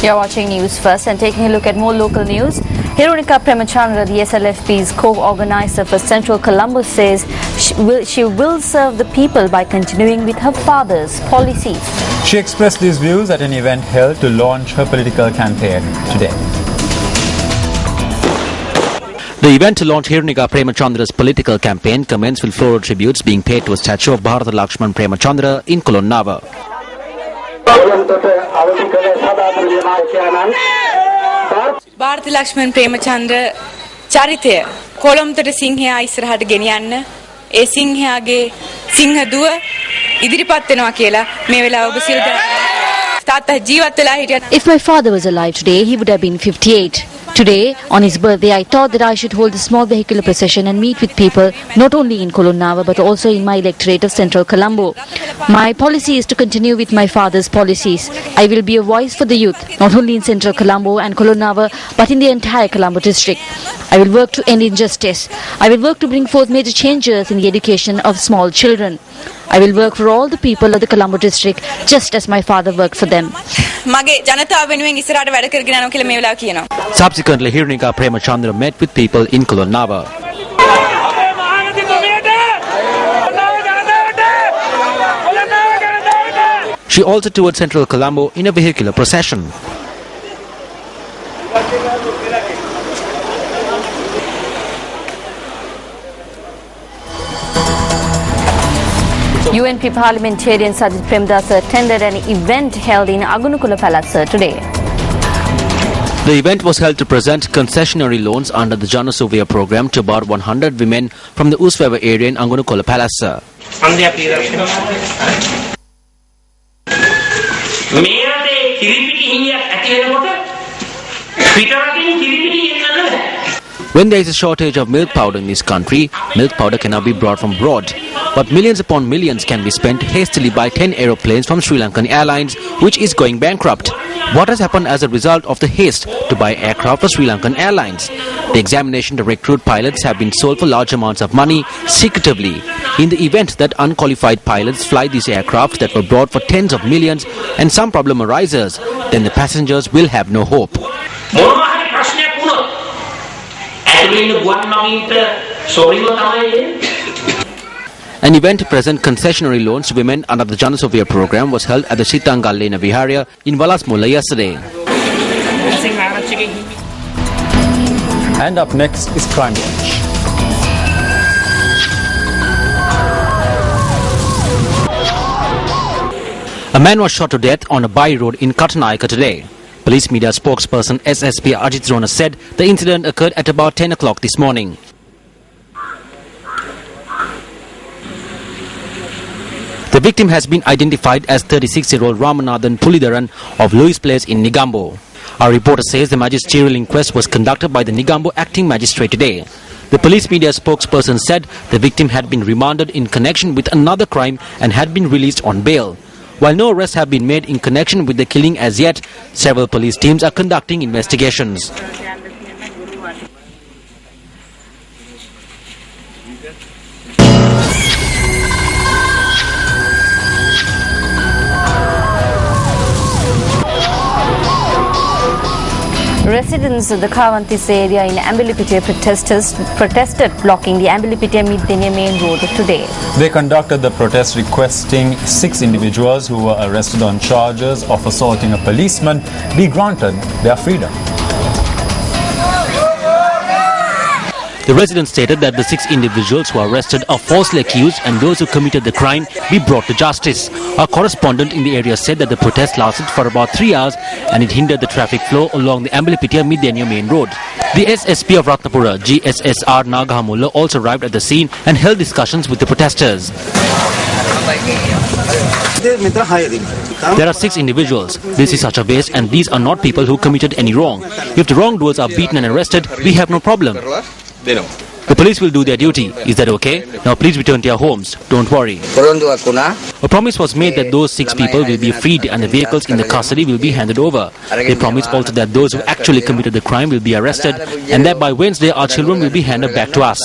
You're watching Newsfirst and taking a look at more local news. Hirunika Premachandra, the SLFP's co-organizer for Central Colombo, says she will serve the people by continuing with her father's policies. She expressed these views at an event held to launch her political campaign today. The event to launch Hirunika Premachandra's political campaign commenced with floral tributes being paid to a statue of Bharata Lakshman Premachandra in Kolonnava. Bharata Lakshman Premachandra චරිතය කොළඹට සිංහයා ඉස්සරහට ගෙනියන්න ඒ සිංහයාගේ සිංහ දුව ඉදිරිපත් වෙනවා කියලා මේ වෙලාව ඔබ සියලු දෙනා තාත්තා ජීවත් වෙලා හිටියත්. If my father was alive today, he would have been 58. Today, on his birthday, I thought that I should hold a small vehicular procession and meet with people not only in Kolonnava but also in my electorate of Central Colombo. My policy is to continue with my father's policies. I will be a voice for the youth, not only in Central Colombo and Kolonnava but in the entire Colombo district. I will work to end injustice. I will work to bring forth major changes in the education of small children. I will work for all the people of the Colombo district just as my father worked for them. Subsequently, Hirunika Premachandra met with people in Kolonnava. She also toured Central Colombo in a vehicular procession. UNP parliamentarian Sajid Premdasa attended an event held in Agunukula Palace today. The event was held to present concessionary loans under the Jana Surveyor program to about 100 women from the Uswewa area in Agunukula Palace. When there is a shortage of milk powder in this country, milk powder cannot be brought from abroad. But millions upon millions can be spent hastily by 10 aeroplanes from Sri Lankan Airlines, which is going bankrupt. What has happened as a result of the haste to buy aircraft for Sri Lankan Airlines? The examination to recruit pilots have been sold for large amounts of money secretively. In the event that unqualified pilots fly these aircraft that were bought for tens of millions and some problem arises, then the passengers will have no hope. An event to present concessionary loans to women under the Jana Surveyor program was held at the Sitangallena Viharya in Valasmulla yesterday. And up next is Crime Watch. A man was shot to death on a by road in Katanayaka today. Police media spokesperson SSP Ajit Rona said the incident occurred at about 10 o'clock this morning. The victim has been identified as 36-year-old Ramanathan Pulidaran of Louis Place in Negombo. Our reporter says the magisterial inquest was conducted by the Negombo acting magistrate today. The police media spokesperson said the victim had been remanded in connection with another crime and had been released on bail. While no arrests have been made in connection with the killing as yet, several police teams are conducting investigations. Residents of the Kavantis area in Ambilipitiya protested blocking the Ambilipitiya Middenia main road today. They conducted the protest requesting 6 individuals who were arrested on charges of assaulting a policeman be granted their freedom. The residents stated that the 6 individuals who are arrested are falsely accused and those who committed the crime be brought to justice. Our correspondent in the area said that the protest lasted for about 3 hours and it hindered the traffic flow along the Ambilipitiya Middenia main road. The SSP of Ratnapura, GSSR Nagahamulla, also arrived at the scene and held discussions with the protesters. There are 6 individuals. This is such a waste and these are not people who committed any wrong. If the wrongdoers are beaten and arrested, we have no problem. The police will do their duty. Is that okay? Now please return to your homes. Don't worry. A promise was made that those 6 people will be freed and the vehicles in the custody will be handed over. They promised also that those who actually committed the crime will be arrested and that by Wednesday our children will be handed back to us.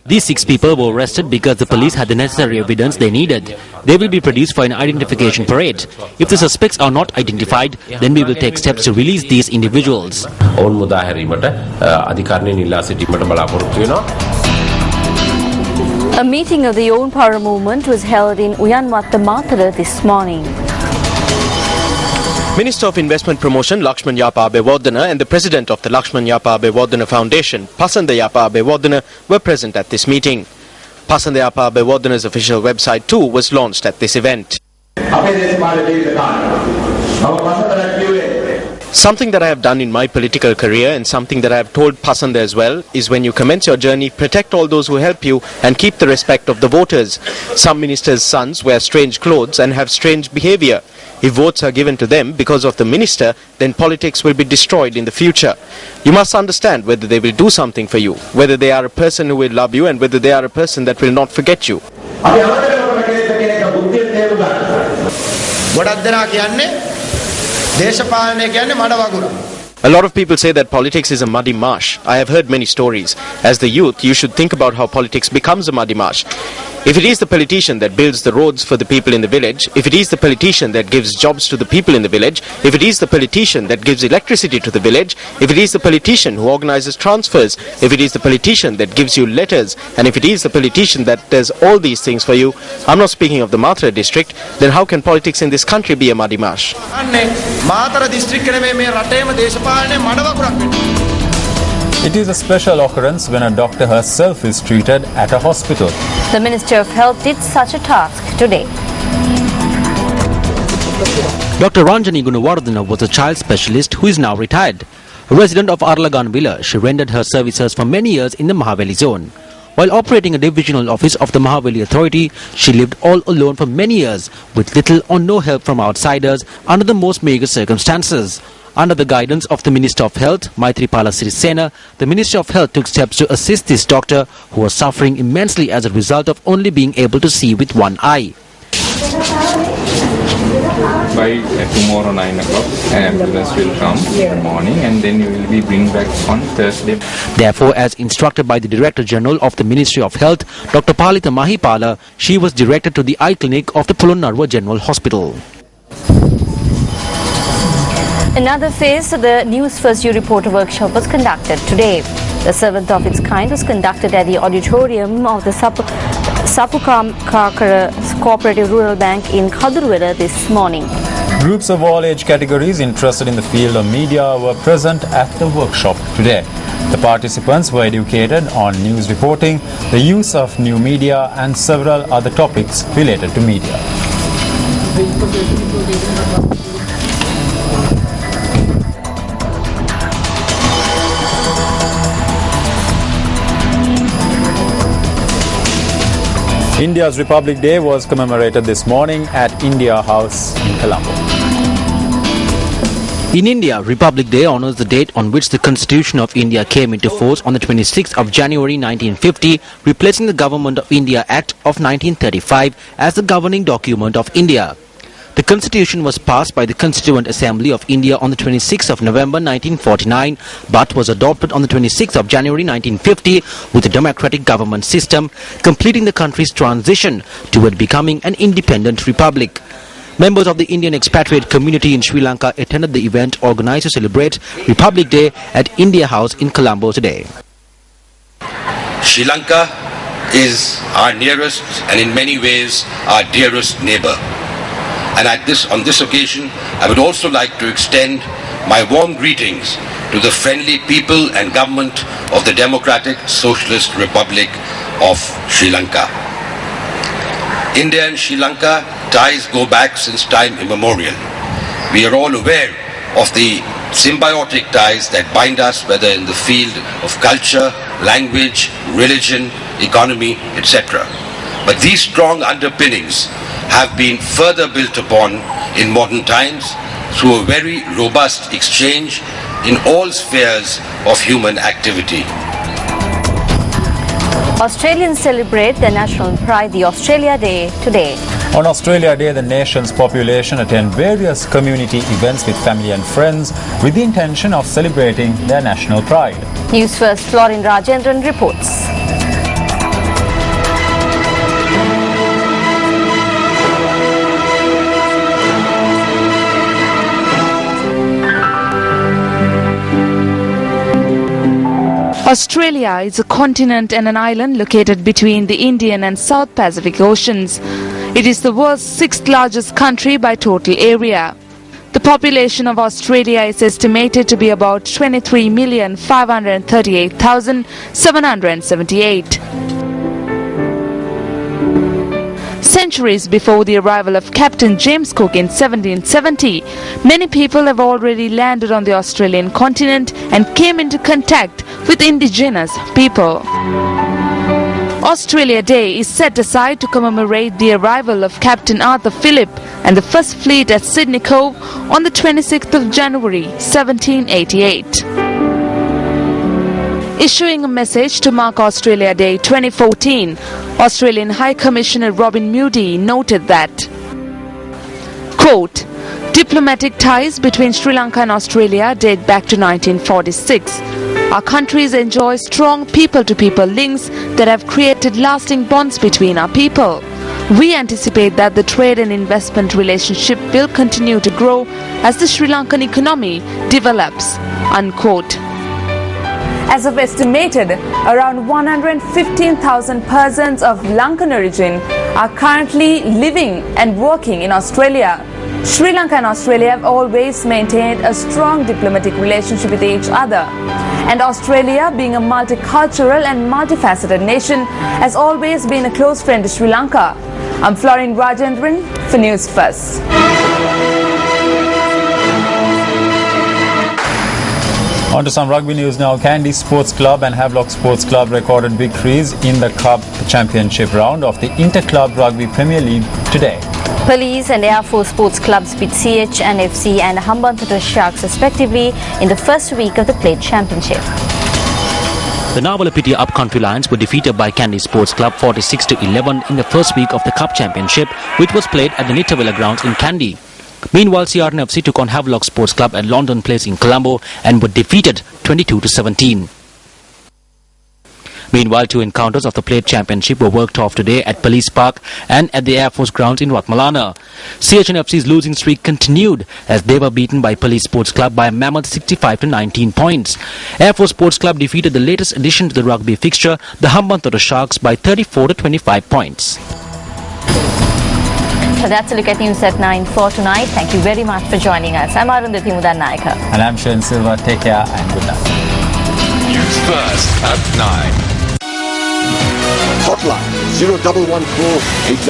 These 6 people were arrested because the police had the necessary evidence they needed. They will be produced for an identification parade. If the suspects are not identified, then we will take steps to release these individuals. A meeting of the Own Power movement was held in Uyanmatta Matara this morning. Minister of Investment Promotion Lakshman Yapa Abewardena and the President of the Lakshman Yapa Abewardena Foundation, Pasanda Yapa Abewardena, were present at this meeting. Pasanda Yapa Abewardena's official website too was launched at this event. Something that I have done in my political career and something that I have told Pasanda as well is when you commence your journey, protect all those who help you and keep the respect of the voters. Some ministers' sons wear strange clothes and have strange behavior. If votes are given to them because of the minister, then politics will be destroyed in the future. You must understand whether they will do something for you, whether they are a person who will love you and whether they are a person that will not forget you. A lot of people say that politics is a muddy marsh. I have heard many stories. As the youth, you should think about how politics becomes a muddy marsh. If it is the politician that builds the roads for the people in the village, if it is the politician that gives jobs to the people in the village, if it is the politician that gives electricity to the village, if it is the politician who organizes transfers, if it is the politician that gives you letters, and if it is the politician that does all these things for you, I'm not speaking of the Mathura district, then how can politics in this country be a muddy marsh? It is a special occurrence when a doctor herself is treated at a hospital. The Minister of Health did such a task today. Dr. Ranjani Gunawardena was a child specialist who is now retired. A resident of Arlagan Villa, she rendered her services for many years in the Mahaveli zone. While operating a divisional office of the Mahaveli Authority, she lived all alone for many years with little or no help from outsiders under the most meagre circumstances. Under the guidance of the Minister of Health, Maithripala Sirisena, the Ministry of Health took steps to assist this doctor who was suffering immensely as a result of only being able to see with one eye. By tomorrow 9 o'clock, ambulance will come in the morning and then you will be bring back on Thursday. Therefore, as instructed by the Director General of the Ministry of Health, Dr. Palita Mahipala, she was directed to the eye clinic of the Polonnarwa General Hospital. Another phase of the Newsfirst You Reporter workshop was conducted today. The seventh of its kind was conducted at the auditorium of the Sapukakara Cooperative Rural Bank in Kadurwela this morning. Groups of all age categories interested in the field of media were present at the workshop today. The participants were educated on news reporting, the use of new media and several other topics related to media. India's Republic Day was commemorated this morning at India House in Colombo. In India, Republic Day honors the date on which the Constitution of India came into force on the 26th of January 1950, replacing the Government of India Act of 1935 as the governing document of India. The Constitution was passed by the Constituent Assembly of India on the 26th of November 1949, but was adopted on the 26th of January 1950 with a democratic government system, completing the country's transition toward becoming an independent republic. Members of the Indian expatriate community in Sri Lanka attended the event organized to celebrate Republic Day at India House in Colombo today. Sri Lanka is our nearest and in many ways our dearest neighbor. And on this occasion, I would also like to extend my warm greetings to the friendly people and government of the Democratic Socialist Republic of Sri Lanka. India and Sri Lanka ties go back since time immemorial. We are all aware of the symbiotic ties that bind us, whether in the field of culture, language, religion, economy, etc. But these strong underpinnings have been further built upon in modern times through a very robust exchange in all spheres of human activity. Australians celebrate their national pride, the Australia Day, today. On Australia Day, the nation's population attend various community events with family and friends with the intention of celebrating their national pride. Newsfirst Florin Rajendran reports. Australia is a continent and an island located between the Indian and South Pacific Oceans. It is the world's sixth largest country by total area. The population of Australia is estimated to be about 23,538,778. Centuries before the arrival of Captain James Cook in 1770, many people have already landed on the Australian continent and came into contact with indigenous people. Australia Day is set aside to commemorate the arrival of Captain Arthur Phillip and the First Fleet at Sydney Cove on the 26th of January 1788. Issuing a message to mark Australia Day 2014, Australian High Commissioner Robin Moody noted that, quote, diplomatic ties between Sri Lanka and Australia date back to 1946. Our countries enjoy strong people-to-people links that have created lasting bonds between our people. We anticipate that the trade and investment relationship will continue to grow as the Sri Lankan economy develops, unquote. As of estimated, around 115,000 persons of Lankan origin are currently living and working in Australia. Sri Lanka and Australia have always maintained a strong diplomatic relationship with each other. And Australia, being a multicultural and multifaceted nation, has always been a close friend to Sri Lanka. I'm Florine Rajendran for Newsfirst. On to some rugby news now. Kandy Sports Club and Havelock Sports Club recorded victories in the Cup Championship round of the Inter-Club Rugby Premier League today. Police and Air Force Sports Clubs beat CHNFC and Hambantota Sharks respectively in the first week of the Plate Championship. The Nawalapitiya Upcountry Lions were defeated by Kandy Sports Club 46-11 in the first week of the Cup Championship, which was played at the Nittawella grounds in Kandy. Meanwhile, CRNFC took on Havelock Sports Club at London Place in Colombo and were defeated 22-17. Meanwhile, two encounters of the Plate Championship were worked off today at Police Park and at the Air Force grounds in Ratmalana. CHNFC's losing streak continued as they were beaten by Police Sports Club by a mammoth 65-19 points. Air Force Sports Club defeated the latest addition to the rugby fixture, the Hambantota Sharks, by 34-25 points. So that's a look at News at 9 for tonight. Thank you very much for joining us. I'm Arundhati Mudanayaka. And I'm Sharon Silva. Take care and good night. News First at 9. Hotline 0114